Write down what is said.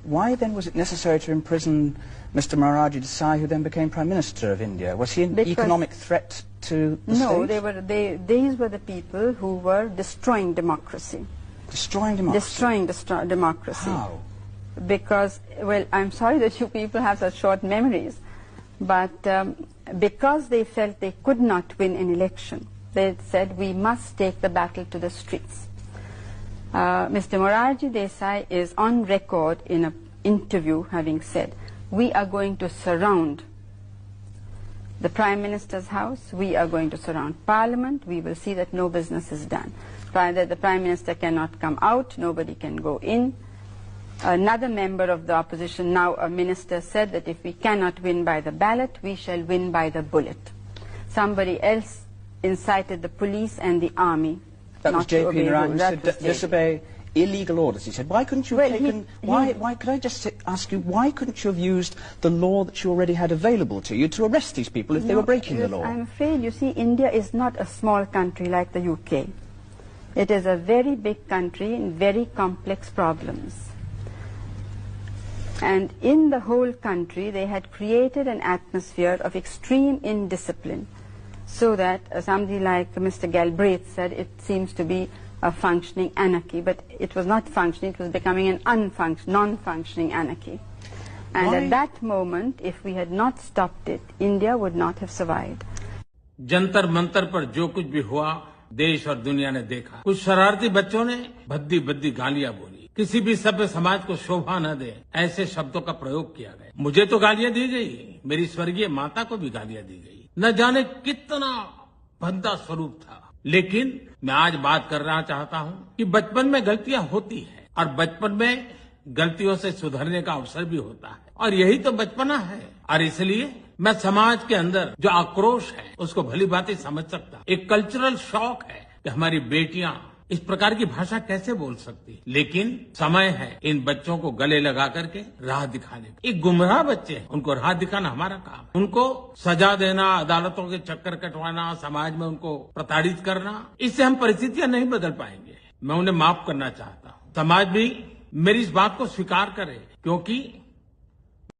Why then was it necessary to imprison Mr. Morarji Desai, who then became Prime Minister of India? Was he an economic threat to the state? No, these were the people who were destroying democracy. Destroying democracy? Destroying democracy. How? Because, well, I'm sorry that you people have such short memories, but because they felt they could not win an election, they said we must take the battle to the streets. Mr. Morarji Desai is on record in an interview having said, we are going to surround the Prime Minister's house, we are going to surround Parliament, we will see that no business is done. That the Prime Minister cannot come out, nobody can go in. Another member of the opposition, now a minister, said that if we cannot win by the ballot, we shall win by the bullet. Somebody else incited the police and the army. That was J.P. Naran. He said disobey illegal orders. He said, why couldn't you have taken... Why, could I just ask you, why couldn't you have used the law that you already had available to you to arrest these people if they were breaking the law? I'm afraid, you see, India is not a small country like the UK. It is a very big country and very complex problems. And in the whole country, they had created an atmosphere of extreme indiscipline, so that somebody like Mr. Galbraith said it seems to be a functioning anarchy, but it was not functioning, it was becoming an non-functioning anarchy. And at that moment, if we had not stopped it, India would not have survived. Jantar Mantar पर जो कुछ भी हुआ, देश और दुनिया ने देखा। कुछ शरारती बच्चों ने भद्दी भद्दी गालियां बोली, किसी भी सभ्य समाज को शोभा न दे ऐसे शब्दों का प्रयोग किया गया। मुझे तो गालियां दी गई, मेरी स्वर्गीय माता को भी गालियां दी गई। न जाने कितना भद्दा स्वरूप था, लेकिन मैं आज बात करना चाहता हूं कि बचपन में गलतियां होती है और बचपन में गलतियों से सुधरने का अवसर भी होता है और यही तो बचपना है। और इसलिए मैं समाज के अंदर जो आक्रोश है उसको भली भांति समझ सकता। एक कल्चरल शॉक है कि हमारी बेटियां इस प्रकार की भाषा कैसे बोल सकती, लेकिन समय है इन बच्चों को गले लगा करके राह दिखाने का। एक गुमराह बच्चे हैं, उनको राह दिखाना हमारा काम है। उनको सजा देना, अदालतों के चक्कर कटवाना, समाज में उनको प्रताड़ित करना, इससे हम परिस्थितियां नहीं बदल पाएंगे। मैं उन्हें माफ करना चाहता हूँ। समाज भी मेरी इस बात को स्वीकार करे, क्योंकि